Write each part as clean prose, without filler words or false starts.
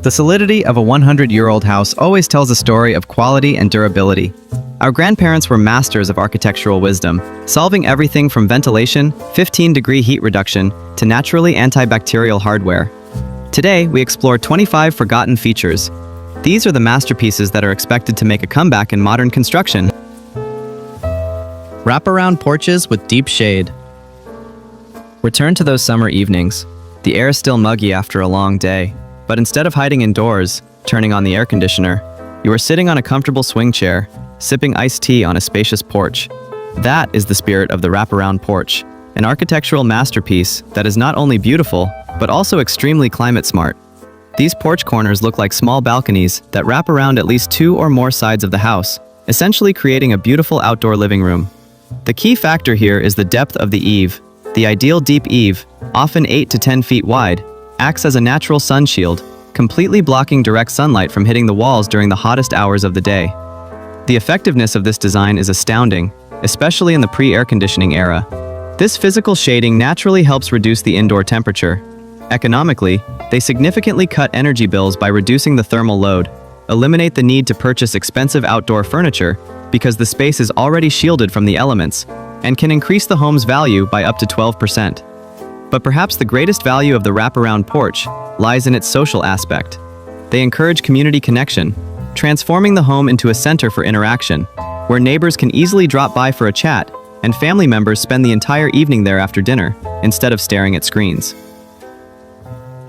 The solidity of a 100-year-old house always tells a story of quality and durability. Our grandparents were masters of architectural wisdom, solving everything from ventilation, 15-degree heat reduction, to naturally antibacterial hardware. Today, we explore 25 forgotten features. These are the masterpieces that are expected to make a comeback in modern construction. Wraparound porches with deep shade. Return to those summer evenings. The air is still muggy after a long day, but instead of hiding indoors, turning on the air conditioner, you are sitting on a comfortable swing chair, sipping iced tea on a spacious porch. That is the spirit of the wraparound porch, an architectural masterpiece that is not only beautiful, but also extremely climate smart. These porch corners look like small balconies that wrap around at least 2 or more sides of the house, essentially creating a beautiful outdoor living room. The key factor here is the depth of the eave. The ideal deep eave, often 8 to 10 feet wide, acts as a natural sun shield, completely blocking direct sunlight from hitting the walls during the hottest hours of the day. The effectiveness of this design is astounding, especially in the pre-air conditioning era. This physical shading naturally helps reduce the indoor temperature. Economically, they significantly cut energy bills by reducing the thermal load, eliminate the need to purchase expensive outdoor furniture because the space is already shielded from the elements, and can increase the home's value by up to 12%. But perhaps the greatest value of the wraparound porch lies in its social aspect. They encourage community connection, transforming the home into a center for interaction, where neighbors can easily drop by for a chat, and family members spend the entire evening there after dinner, instead of staring at screens.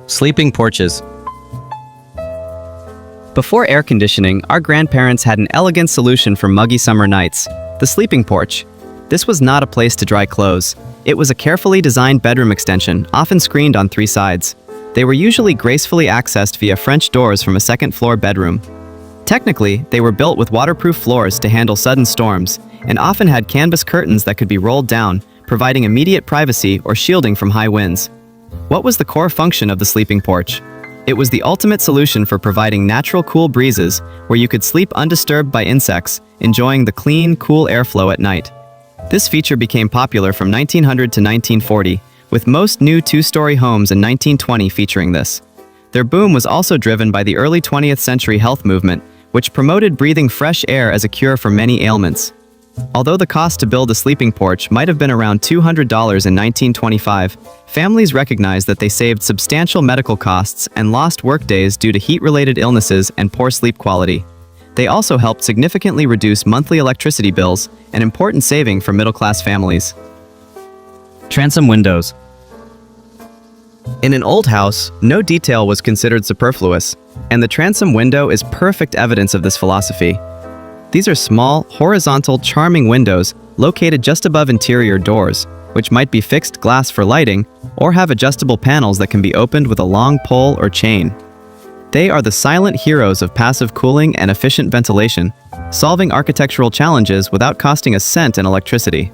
Sleeping porches. Before air conditioning, our grandparents had an elegant solution for muggy summer nights: the sleeping porch. This was not a place to dry clothes. It was a carefully designed bedroom extension, often screened on 3 sides. They were usually gracefully accessed via French doors from a second-floor bedroom. Technically, they were built with waterproof floors to handle sudden storms, and often had canvas curtains that could be rolled down, providing immediate privacy or shielding from high winds. What was the core function of the sleeping porch? It was the ultimate solution for providing natural cool breezes where you could sleep undisturbed by insects, enjoying the clean, cool airflow at night. This feature became popular from 1900 to 1940, with most new 2-story homes in 1920 featuring this. Their boom was also driven by the early 20th century health movement, which promoted breathing fresh air as a cure for many ailments. Although the cost to build a sleeping porch might have been around $200 in 1925, families recognized that they saved substantial medical costs and lost workdays due to heat-related illnesses and poor sleep quality. They also helped significantly reduce monthly electricity bills, an important saving for middle-class families. Transom windows. In an old house, no detail was considered superfluous, and the transom window is perfect evidence of this philosophy. These are small, horizontal, charming windows located just above interior doors, which might be fixed glass for lighting or have adjustable panels that can be opened with a long pole or chain. They are the silent heroes of passive cooling and efficient ventilation, solving architectural challenges without costing a cent in electricity.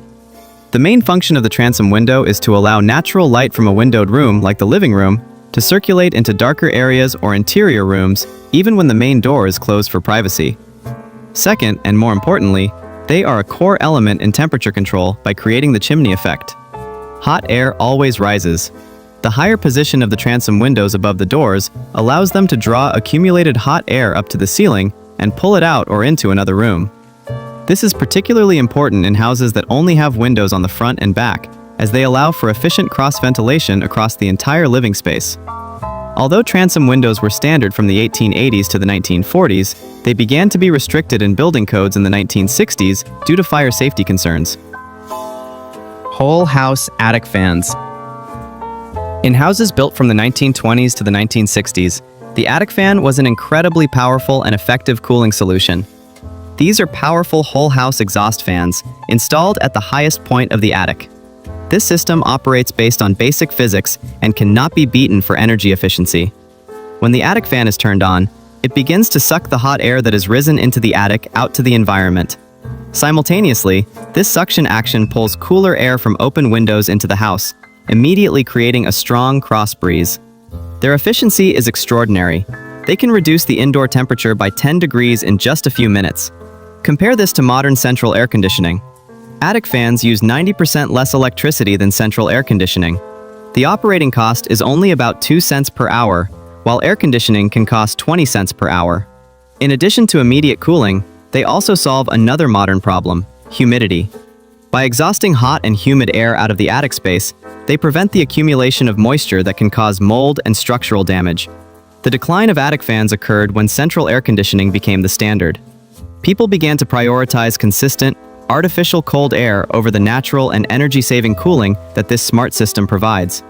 The main function of the transom window is to allow natural light from a windowed room, like the living room, to circulate into darker areas or interior rooms, even when the main door is closed for privacy. Second, and more importantly, they are a core element in temperature control by creating the chimney effect. Hot air always rises. The higher position of the transom windows above the doors allows them to draw accumulated hot air up to the ceiling and pull it out or into another room. This is particularly important in houses that only have windows on the front and back, as they allow for efficient cross-ventilation across the entire living space. Although transom windows were standard from the 1880s to the 1940s, they began to be restricted in building codes in the 1960s due to fire safety concerns. Whole house attic fans. In houses built from the 1920s to the 1960s, the attic fan was an incredibly powerful and effective cooling solution. These are powerful whole house exhaust fans installed at the highest point of the attic. This system operates based on basic physics and cannot be beaten for energy efficiency. When the attic fan is turned on, it begins to suck the hot air that has risen into the attic out to the environment. Simultaneously, this suction action pulls cooler air from open windows into the house, immediately creating a strong cross breeze. Their efficiency is extraordinary. They can reduce the indoor temperature by 10 degrees in just a few minutes. Compare this to modern central air conditioning. Attic fans use 90% less electricity than central air conditioning. The operating cost is only about 2 cents per hour, while air conditioning can cost 20 cents per hour. In addition to immediate cooling, they also solve another modern problem: humidity. By exhausting hot and humid air out of the attic space, they prevent the accumulation of moisture that can cause mold and structural damage. The decline of attic fans occurred when central air conditioning became the standard. People began to prioritize consistent, artificial cold air over the natural and energy-saving cooling that this smart system provides.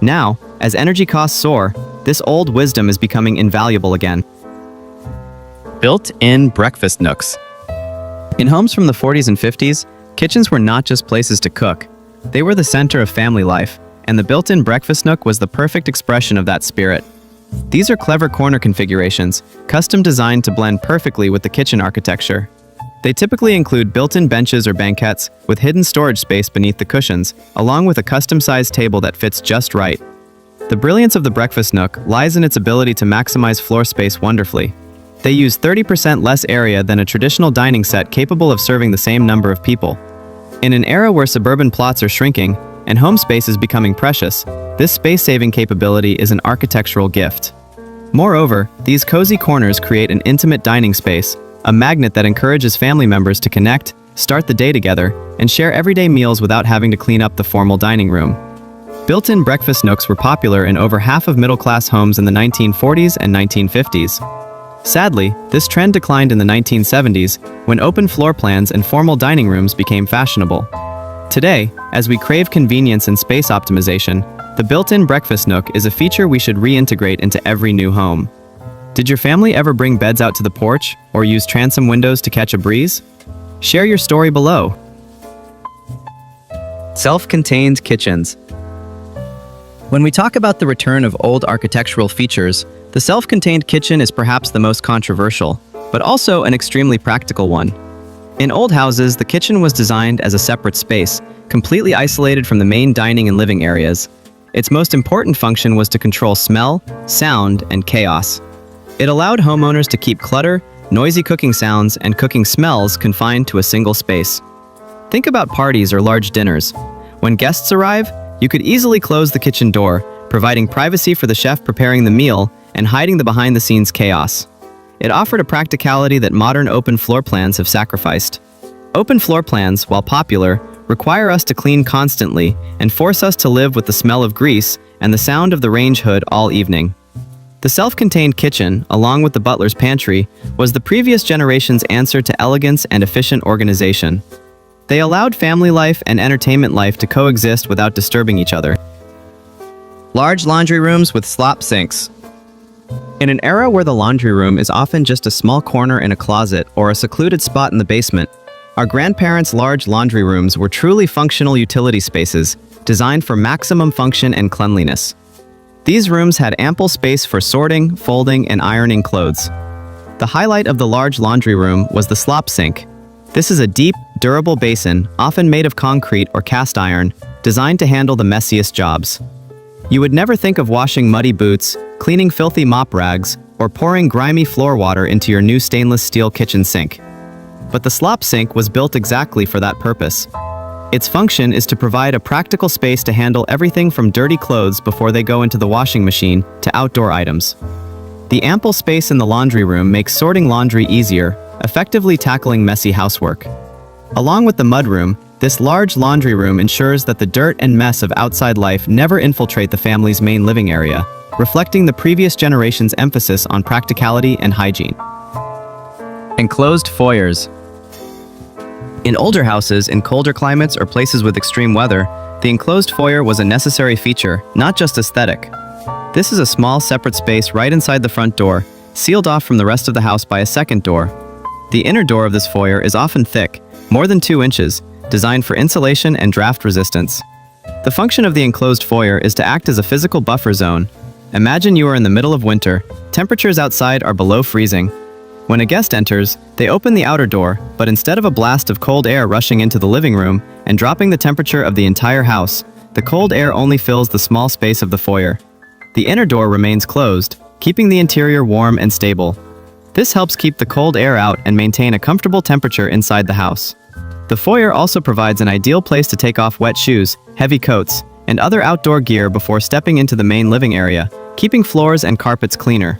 Now, as energy costs soar, this old wisdom is becoming invaluable again. Built-in breakfast nooks. In homes from the 40s and 50s, kitchens were not just places to cook. They were the center of family life, and the built-in breakfast nook was the perfect expression of that spirit. These are clever corner configurations, custom designed to blend perfectly with the kitchen architecture. They typically include built-in benches or banquettes with hidden storage space beneath the cushions, along with a custom-sized table that fits just right. The brilliance of the breakfast nook lies in its ability to maximize floor space wonderfully. They use 30% less area than a traditional dining set capable of serving the same number of people. In an era where suburban plots are shrinking and home space is becoming precious, this space-saving capability is an architectural gift. Moreover, these cozy corners create an intimate dining space, a magnet that encourages family members to connect, start the day together, and share everyday meals without having to clean up the formal dining room. Built-in breakfast nooks were popular in over half of middle-class homes in the 1940s and 1950s. Sadly, this trend declined in the 1970s when open floor plans and formal dining rooms became fashionable. Today, as we crave convenience and space optimization, the built-in breakfast nook is a feature we should reintegrate into every new home. Did your family ever bring beds out to the porch or use transom windows to catch a breeze? Share your story below. Self-contained kitchens. When we talk about the return of old architectural features, the self-contained kitchen is perhaps the most controversial, but also an extremely practical one. In old houses, the kitchen was designed as a separate space, completely isolated from the main dining and living areas. Its most important function was to control smell, sound, and chaos. It allowed homeowners to keep clutter, noisy cooking sounds, and cooking smells confined to a single space. Think about parties or large dinners. When guests arrive, you could easily close the kitchen door, providing privacy for the chef preparing the meal and hiding the behind-the-scenes chaos. It offered a practicality that modern open floor plans have sacrificed. Open floor plans, while popular, require us to clean constantly and force us to live with the smell of grease and the sound of the range hood all evening. The self-contained kitchen, along with the butler's pantry, was the previous generation's answer to elegance and efficient organization. They allowed family life and entertainment life to coexist without disturbing each other. Large laundry rooms with slop sinks. In an era where the laundry room is often just a small corner in a closet or a secluded spot in the basement, our grandparents' large laundry rooms were truly functional utility spaces, designed for maximum function and cleanliness. These rooms had ample space for sorting, folding, and ironing clothes. The highlight of the large laundry room was the slop sink. This is a deep, durable basin, often made of concrete or cast iron, designed to handle the messiest jobs. You would never think of washing muddy boots, cleaning filthy mop rags, or pouring grimy floor water into your new stainless steel kitchen sink. But the slop sink was built exactly for that purpose. Its function is to provide a practical space to handle everything from dirty clothes before they go into the washing machine to outdoor items. The ample space in the laundry room makes sorting laundry easier, effectively tackling messy housework. Along with the mudroom, this large laundry room ensures that the dirt and mess of outside life never infiltrate the family's main living area, reflecting the previous generation's emphasis on practicality and hygiene. Enclosed foyers. In older houses in colder climates or places with extreme weather, the enclosed foyer was a necessary feature, not just aesthetic. This is a small separate space right inside the front door, sealed off from the rest of the house by a second door. The inner door of this foyer is often thick, more than 2 inches, designed for insulation and draft resistance. The function of the enclosed foyer is to act as a physical buffer zone. Imagine you are in the middle of winter, temperatures outside are below freezing. When a guest enters, they open the outer door, but instead of a blast of cold air rushing into the living room and dropping the temperature of the entire house, the cold air only fills the small space of the foyer. The inner door remains closed, keeping the interior warm and stable. This helps keep the cold air out and maintain a comfortable temperature inside the house. The foyer also provides an ideal place to take off wet shoes, heavy coats, and other outdoor gear before stepping into the main living area, keeping floors and carpets cleaner.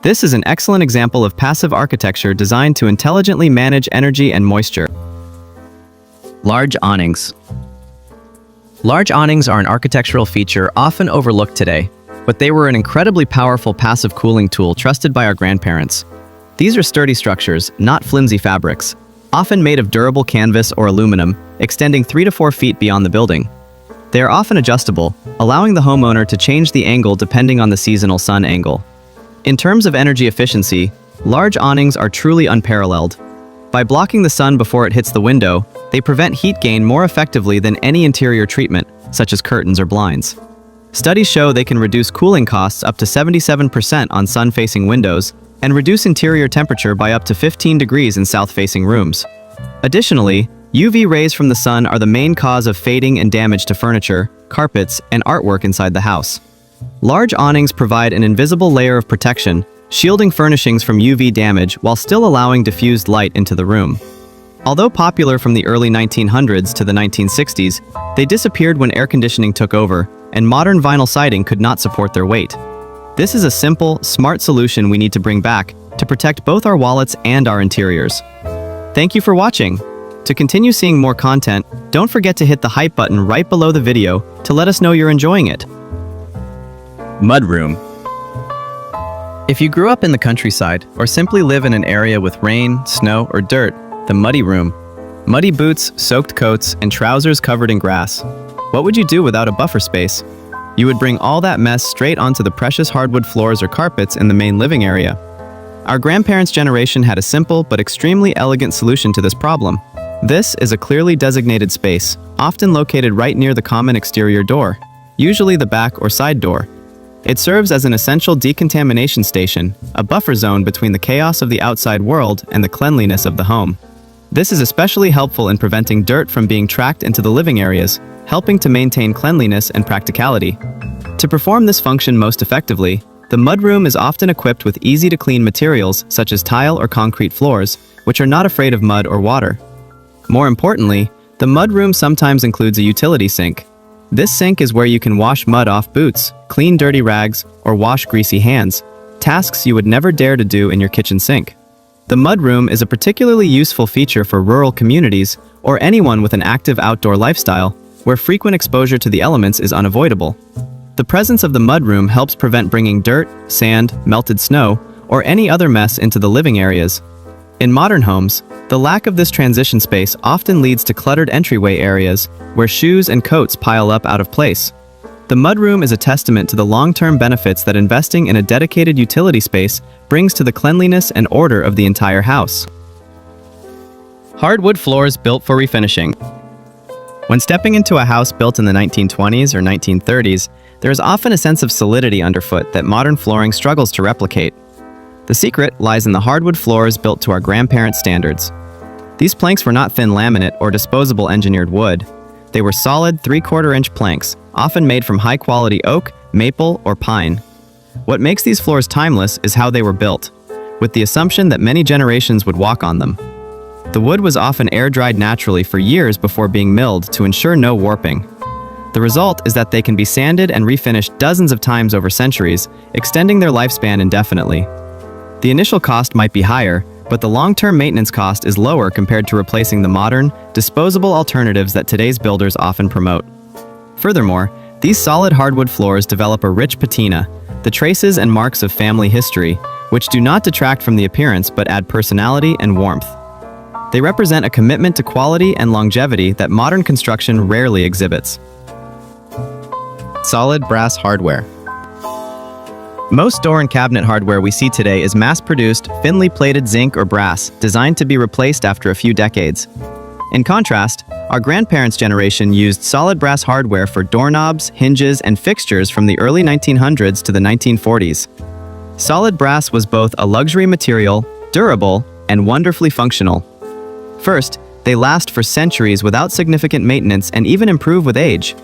This is an excellent example of passive architecture designed to intelligently manage energy and moisture. Large awnings. Large awnings are an architectural feature often overlooked today, but they were an incredibly powerful passive cooling tool trusted by our grandparents. These are sturdy structures, not flimsy fabrics, often made of durable canvas or aluminum, extending 3 to 4 feet beyond the building. They are often adjustable, allowing the homeowner to change the angle depending on the seasonal sun angle. In terms of energy efficiency, large awnings are truly unparalleled. By blocking the sun before it hits the window, they prevent heat gain more effectively than any interior treatment, such as curtains or blinds. Studies show they can reduce cooling costs up to 77% on sun-facing windows and reduce interior temperature by up to 15 degrees in south-facing rooms. Additionally, UV rays from the sun are the main cause of fading and damage to furniture, carpets, and artwork inside the house. Large awnings provide an invisible layer of protection, shielding furnishings from UV damage while still allowing diffused light into the room. Although popular from the early 1900s to the 1960s, they disappeared when air conditioning took over, and modern vinyl siding could not support their weight. This is a simple, smart solution we need to bring back to protect both our wallets and our interiors. Thank you for watching. To continue seeing more content, don't forget to hit the hype button right below the video to let us know you're enjoying it. Mudroom. If you grew up in the countryside or simply live in an area with rain, snow, or dirt, the muddy room. Muddy boots, soaked coats, and trousers covered in grass. What would you do without a buffer space? You would bring all that mess straight onto the precious hardwood floors or carpets in the main living area. Our grandparents' generation had a simple but extremely elegant solution to this problem. This is a clearly designated space, often located right near the common exterior door, usually the back or side door. It serves as an essential decontamination station, a buffer zone between the chaos of the outside world and the cleanliness of the home. This is especially helpful in preventing dirt from being tracked into the living areas, helping to maintain cleanliness and practicality. To perform this function most effectively, the mudroom is often equipped with easy-to-clean materials such as tile or concrete floors, which are not afraid of mud or water. More importantly, the mudroom sometimes includes a utility sink. This sink is where you can wash mud off boots, clean dirty rags, or wash greasy hands, tasks you would never dare to do in your kitchen sink. The mudroom is a particularly useful feature for rural communities or anyone with an active outdoor lifestyle, where frequent exposure to the elements is unavoidable. The presence of the mudroom helps prevent bringing dirt, sand, melted snow, or any other mess into the living areas. In modern homes, the lack of this transition space often leads to cluttered entryway areas where shoes and coats pile up out of place. The mudroom is a testament to the long-term benefits that investing in a dedicated utility space brings to the cleanliness and order of the entire house. Hardwood floors built for refinishing. When stepping into a house built in the 1920s or 1930s, there is often a sense of solidity underfoot that modern flooring struggles to replicate. The secret lies in the hardwood floors built to our grandparents' standards. These planks were not thin laminate or disposable engineered wood. They were solid 3/4-inch planks, often made from high-quality oak, maple, or pine. What makes these floors timeless is how they were built, with the assumption that many generations would walk on them. The wood was often air-dried naturally for years before being milled to ensure no warping. The result is that they can be sanded and refinished dozens of times over centuries, extending their lifespan indefinitely. The initial cost might be higher, but the long-term maintenance cost is lower compared to replacing the modern, disposable alternatives that today's builders often promote. Furthermore, these solid hardwood floors develop a rich patina, the traces and marks of family history, which do not detract from the appearance but add personality and warmth. They represent a commitment to quality and longevity that modern construction rarely exhibits. Solid brass hardware. Most door and cabinet hardware we see today is mass-produced, thinly plated zinc or brass, designed to be replaced after a few decades. In contrast, our grandparents' generation used solid brass hardware for doorknobs, hinges, and fixtures from the early 1900s to the 1940s. Solid brass was both a luxury material, durable, and wonderfully functional. First, they last for centuries without significant maintenance and even improve with age.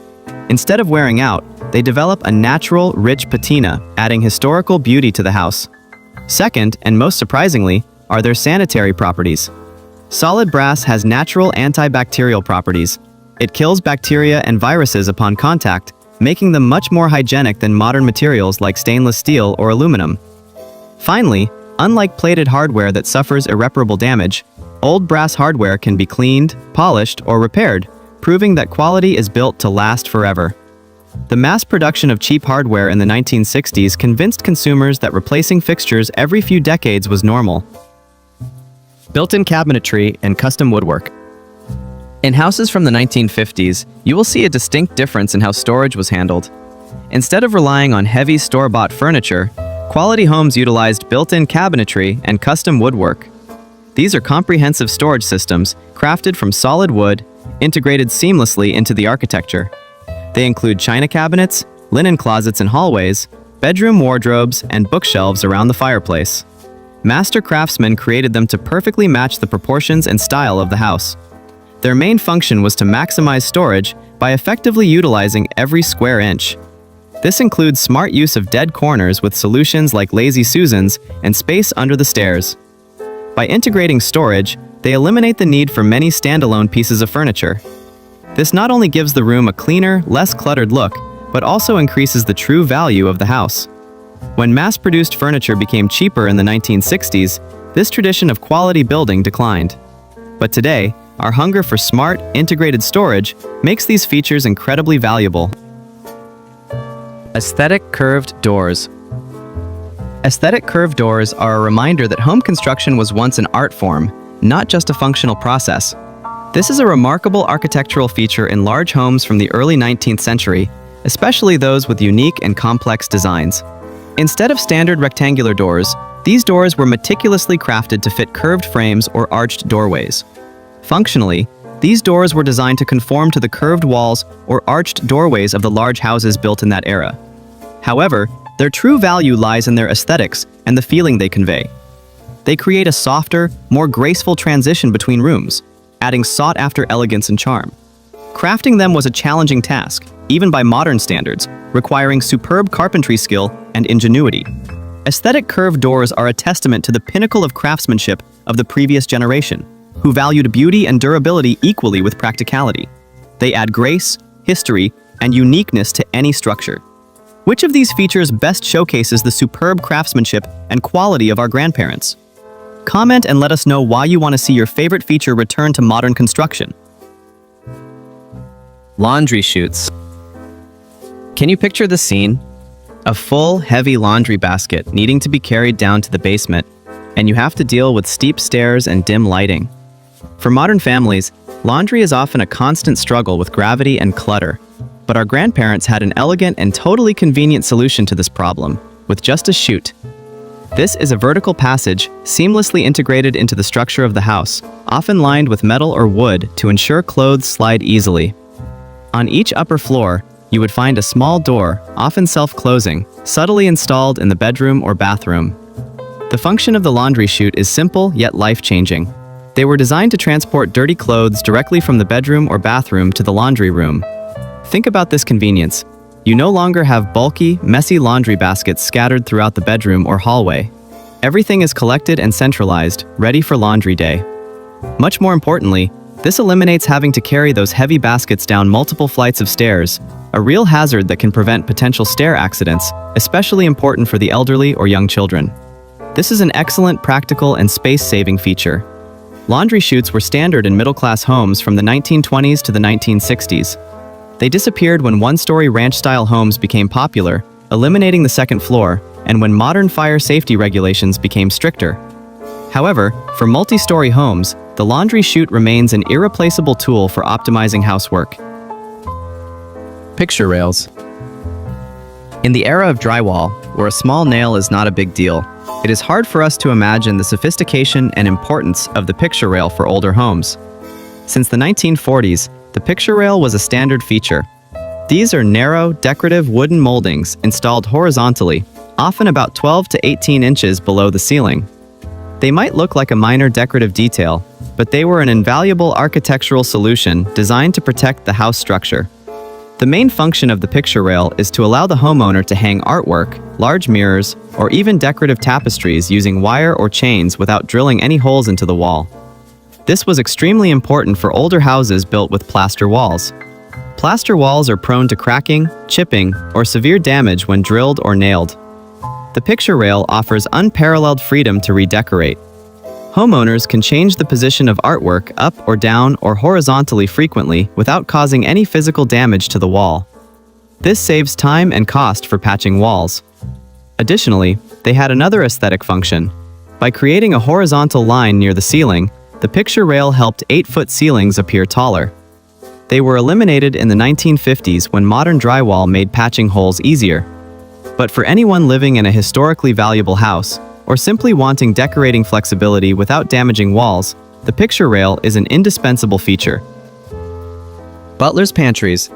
Instead of wearing out, they develop a natural, rich patina, adding historical beauty to the house. Second, and most surprisingly, are their sanitary properties. Solid brass has natural antibacterial properties. It kills bacteria and viruses upon contact, making them much more hygienic than modern materials like stainless steel or aluminum. Finally, unlike plated hardware that suffers irreparable damage, old brass hardware can be cleaned, polished, or repaired, proving that quality is built to last forever. The mass production of cheap hardware in the 1960s convinced consumers that replacing fixtures every few decades was normal. Built-in cabinetry and custom woodwork. In houses from the 1950s, you will see a distinct difference in how storage was handled. Instead of relying on heavy store-bought furniture, quality homes utilized built-in cabinetry and custom woodwork. These are comprehensive storage systems crafted from solid wood, integrated seamlessly into the architecture. They include china cabinets, linen closets in hallways, bedroom wardrobes, and bookshelves around the fireplace. Master craftsmen created them to perfectly match the proportions and style of the house. Their main function was to maximize storage by effectively utilizing every square inch. This includes smart use of dead corners with solutions like Lazy Susans and space under the stairs. By integrating storage, they eliminate the need for many standalone pieces of furniture. This not only gives the room a cleaner, less cluttered look, but also increases the true value of the house. When mass-produced furniture became cheaper in the 1960s, this tradition of quality building declined. But today, our hunger for smart, integrated storage makes these features incredibly valuable. Aesthetic curved doors. Aesthetic curved doors are a reminder that home construction was once an art form, not just a functional process. This is a remarkable architectural feature in large homes from the early 19th century, especially those with unique and complex designs. Instead of standard rectangular doors, these doors were meticulously crafted to fit curved frames or arched doorways. Functionally, these doors were designed to conform to the curved walls or arched doorways of the large houses built in that era. However, their true value lies in their aesthetics and the feeling they convey. They create a softer, more graceful transition between rooms, adding sought-after elegance and charm. Crafting them was a challenging task, even by modern standards, requiring superb carpentry skill and ingenuity. Aesthetic curved doors are a testament to the pinnacle of craftsmanship of the previous generation, who valued beauty and durability equally with practicality. They add grace, history, and uniqueness to any structure. Which of these features best showcases the superb craftsmanship and quality of our grandparents? Comment and let us know why you want to see your favorite feature return to modern construction. Laundry chutes. Can you picture the scene? A full, heavy laundry basket needing to be carried down to the basement, and you have to deal with steep stairs and dim lighting. For modern families, laundry is often a constant struggle with gravity and clutter, but our grandparents had an elegant and totally convenient solution to this problem, with just a chute. This is a vertical passage seamlessly integrated into the structure of the house, often lined with metal or wood to ensure clothes slide easily. On each upper floor, you would find a small door, often self-closing, subtly installed in the bedroom or bathroom. The function of the laundry chute is simple yet life-changing. They were designed to transport dirty clothes directly from the bedroom or bathroom to the laundry room. Think about this convenience. You no longer have bulky, messy laundry baskets scattered throughout the bedroom or hallway. Everything is collected and centralized, ready for laundry day. Much more importantly, this eliminates having to carry those heavy baskets down multiple flights of stairs, a real hazard that can prevent potential stair accidents, especially important for the elderly or young children. This is an excellent practical and space-saving feature. Laundry chutes were standard in middle-class homes from the 1920s to the 1960s. They disappeared when one-story ranch-style homes became popular, eliminating the second floor, and when modern fire safety regulations became stricter. However, for multi-story homes, the laundry chute remains an irreplaceable tool for optimizing housework. Picture rails. In the era of drywall, where a small nail is not a big deal, it is hard for us to imagine the sophistication and importance of the picture rail for older homes. Since the 1940s, the picture rail was a standard feature. These are narrow, decorative wooden moldings installed horizontally, often about 12 to 18 inches below the ceiling. They might look like a minor decorative detail, but they were an invaluable architectural solution designed to protect the house structure. The main function of the picture rail is to allow the homeowner to hang artwork, large mirrors, or even decorative tapestries using wire or chains without drilling any holes into the wall. This was extremely important for older houses built with plaster walls. Plaster walls are prone to cracking, chipping, or severe damage when drilled or nailed. The picture rail offers unparalleled freedom to redecorate. Homeowners can change the position of artwork up or down or horizontally frequently without causing any physical damage to the wall. This saves time and cost for patching walls. Additionally, they had another aesthetic function. By creating a horizontal line near the ceiling, the picture rail helped 8-foot ceilings appear taller. They were eliminated in the 1950s when modern drywall made patching holes easier. But for anyone living in a historically valuable house, or simply wanting decorating flexibility without damaging walls, the picture rail is an indispensable feature. Butler's pantries.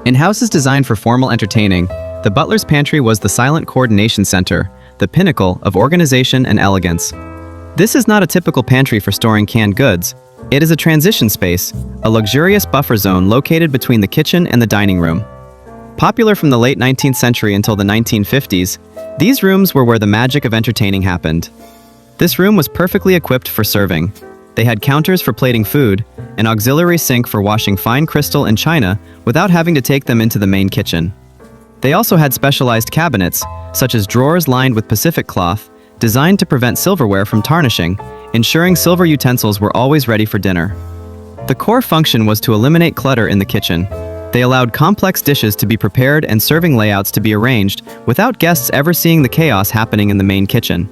In houses designed for formal entertaining, the butler's pantry was the silent coordination center, the pinnacle of organization and elegance. This is not a typical pantry for storing canned goods. It is a transition space, a luxurious buffer zone located between the kitchen and the dining room. Popular from the late 19th century until the 1950s, these rooms were where the magic of entertaining happened. This room was perfectly equipped for serving. They had counters for plating food, an auxiliary sink for washing fine crystal and china without having to take them into the main kitchen. They also had specialized cabinets, such as drawers lined with Pacific cloth, designed to prevent silverware from tarnishing, ensuring silver utensils were always ready for dinner. The core function was to eliminate clutter in the kitchen. They allowed complex dishes to be prepared and serving layouts to be arranged without guests ever seeing the chaos happening in the main kitchen.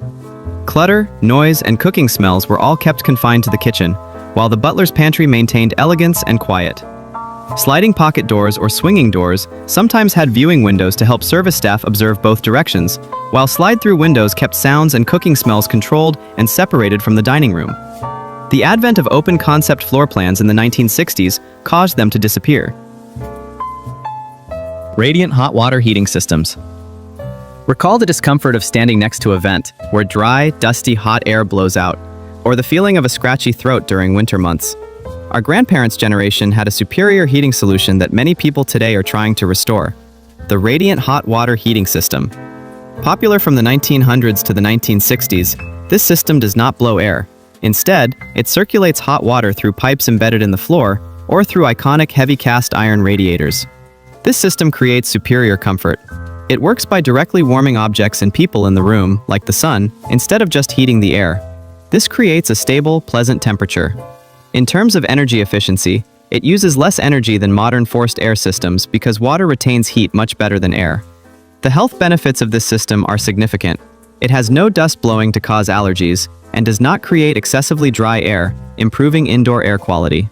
Clutter, noise, and cooking smells were all kept confined to the kitchen, while the butler's pantry maintained elegance and quiet. Sliding pocket doors or swinging doors sometimes had viewing windows to help service staff observe both directions, while slide-through windows kept sounds and cooking smells controlled and separated from the dining room. The advent of open-concept floor plans in the 1960s caused them to disappear. Radiant hot water heating systems. Recall the discomfort of standing next to a vent, where dry, dusty hot air blows out, or the feeling of a scratchy throat during winter months. Our grandparents' generation had a superior heating solution that many people today are trying to restore: the radiant hot water heating system. Popular from the 1900s to the 1960s, this system does not blow air. Instead, it circulates hot water through pipes embedded in the floor or through iconic heavy cast iron radiators. This system creates superior comfort. It works by directly warming objects and people in the room, like the sun, instead of just heating the air. This creates a stable, pleasant temperature. In terms of energy efficiency, it uses less energy than modern forced air systems because water retains heat much better than air. The health benefits of this system are significant. It has no dust blowing to cause allergies and does not create excessively dry air, improving indoor air quality.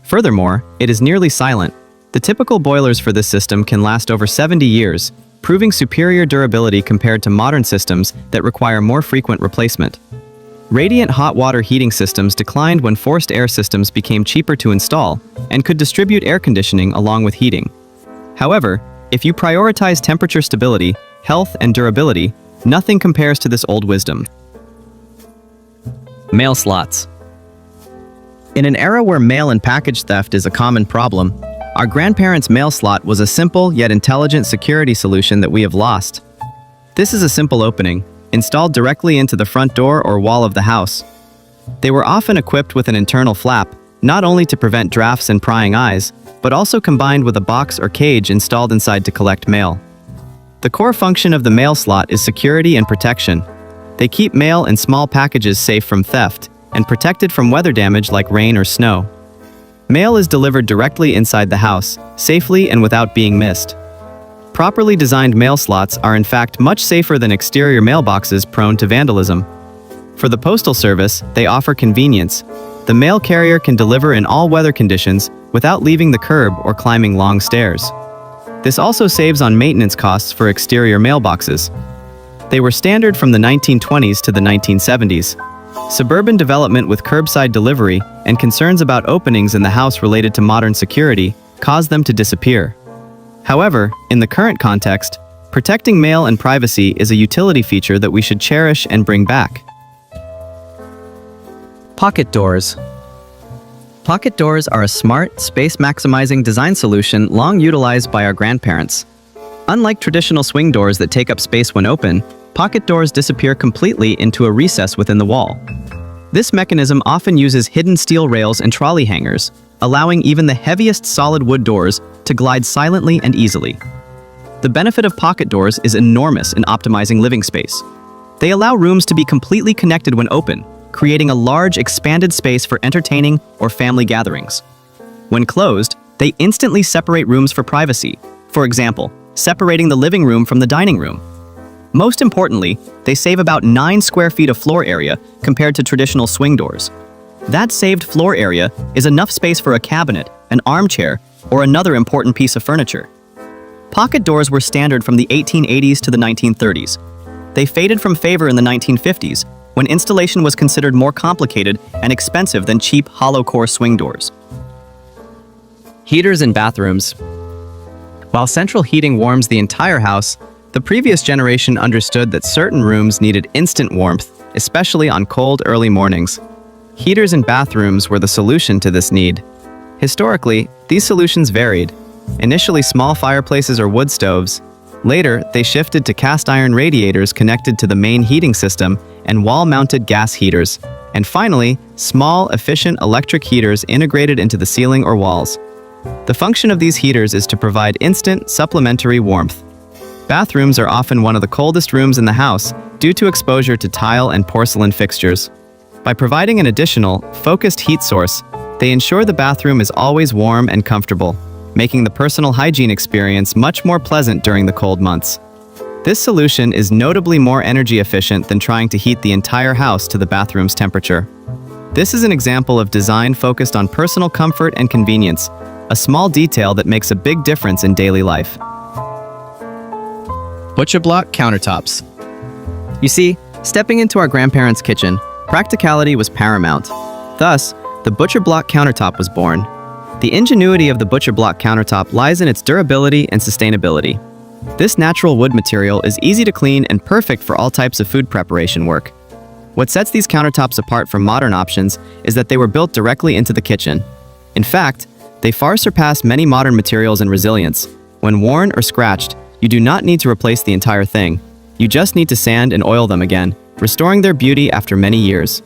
Furthermore, it is nearly silent. The typical boilers for this system can last over 70 years, proving superior durability compared to modern systems that require more frequent replacement. Radiant hot water heating systems declined when forced air systems became cheaper to install and could distribute air conditioning along with heating. However, if you prioritize temperature stability, health, and durability, nothing compares to this old wisdom. Mail slots. In an era where mail and package theft is a common problem, our grandparents' mail slot was a simple yet intelligent security solution that we have lost. This is a simple opening, installed directly into the front door or wall of the house. They were often equipped with an internal flap, not only to prevent drafts and prying eyes, but also combined with a box or cage installed inside to collect mail. The core function of the mail slot is security and protection. They keep mail and small packages safe from theft and protected from weather damage like rain or snow. Mail is delivered directly inside the house, safely and without being missed. Properly designed mail slots are in fact much safer than exterior mailboxes prone to vandalism. For the Postal Service, they offer convenience. The mail carrier can deliver in all weather conditions without leaving the curb or climbing long stairs. This also saves on maintenance costs for exterior mailboxes. They were standard from the 1920s to the 1970s. Suburban development with curbside delivery and concerns about openings in the house related to modern security caused them to disappear. However, in the current context, protecting mail and privacy is a utility feature that we should cherish and bring back. Pocket doors. Pocket doors are a smart, space-maximizing design solution long utilized by our grandparents. Unlike traditional swing doors that take up space when open, pocket doors disappear completely into a recess within the wall. This mechanism often uses hidden steel rails and trolley hangers, allowing even the heaviest solid wood doors to glide silently and easily. The benefit of pocket doors is enormous in optimizing living space. They allow rooms to be completely connected when open, creating a large, expanded space for entertaining or family gatherings. When closed, they instantly separate rooms for privacy, for example, separating the living room from the dining room. Most importantly, they save about 9 square feet of floor area compared to traditional swing doors. That saved floor area is enough space for a cabinet, an armchair, or another important piece of furniture. Pocket doors were standard from the 1880s to the 1930s. They faded from favor in the 1950s, when installation was considered more complicated and expensive than cheap hollow-core swing doors. Heaters in bathrooms. While central heating warms the entire house, the previous generation understood that certain rooms needed instant warmth, especially on cold early mornings. Heaters in bathrooms were the solution to this need. Historically, these solutions varied. Initially small fireplaces or wood stoves. Later, they shifted to cast iron radiators connected to the main heating system and wall-mounted gas heaters. And finally, small, efficient electric heaters integrated into the ceiling or walls. The function of these heaters is to provide instant, supplementary warmth. Bathrooms are often one of the coldest rooms in the house due to exposure to tile and porcelain fixtures. By providing an additional, focused heat source, they ensure the bathroom is always warm and comfortable, making the personal hygiene experience much more pleasant during the cold months. This solution is notably more energy efficient than trying to heat the entire house to the bathroom's temperature. This is an example of design focused on personal comfort and convenience, a small detail that makes a big difference in daily life. Butcher block countertops. You see, stepping into our grandparents' kitchen, practicality was paramount. Thus, the butcher block countertop was born. The ingenuity of the butcher block countertop lies in its durability and sustainability. This natural wood material is easy to clean and perfect for all types of food preparation work. What sets these countertops apart from modern options is that they were built directly into the kitchen. In fact, they far surpass many modern materials in resilience. When worn or scratched, you do not need to replace the entire thing. You just need to sand and oil them again, restoring their beauty after many years.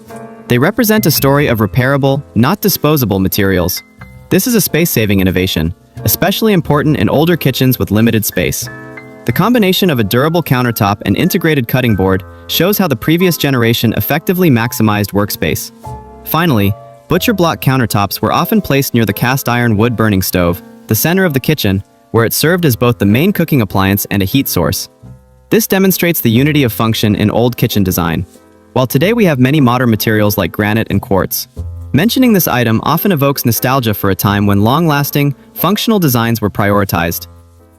They represent a story of repairable, not disposable materials. This is a space-saving innovation, especially important in older kitchens with limited space. The combination of a durable countertop and integrated cutting board shows how the previous generation effectively maximized workspace. Finally, butcher block countertops were often placed near the cast iron wood burning stove, the center of the kitchen, where it served as both the main cooking appliance and a heat source. This demonstrates the unity of function in old kitchen design. While today we have many modern materials like granite and quartz. Mentioning this item often evokes nostalgia for a time when long-lasting, functional designs were prioritized.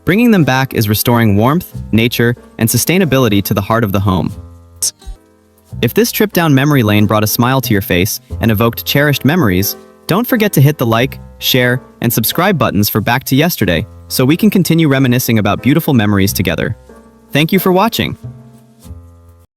Bringing them back is restoring warmth, nature, and sustainability to the heart of the home. If this trip down memory lane brought a smile to your face and evoked cherished memories, don't forget to hit the like, share, and subscribe buttons for Back to Yesterday so we can continue reminiscing about beautiful memories together. Thank you for watching.